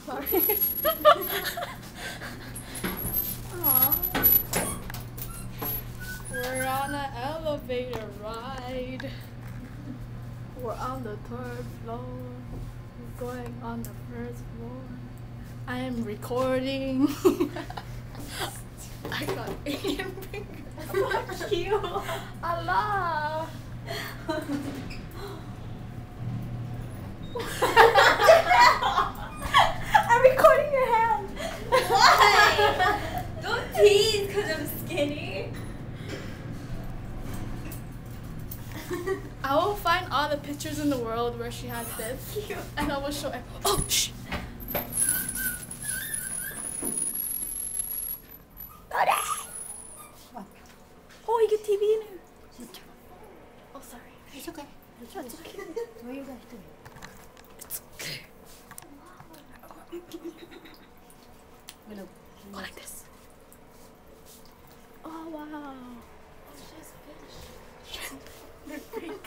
Sorry. Aww. We're on an elevator ride. We're on the third floor. We're going on the first floor. I am recording. I got alien fingers. Fuck you. Allah. I'm recording your hand. Why? Don't tease because I'm skinny. I will find all the pictures in the world where she has this, and I will show it. Oh, shh. Oh, you get TV in here. Oh, sorry. It's okay. It's okay. Where you guys doing? It's okay. Go like this. Oh, wow. Just finish. They're big.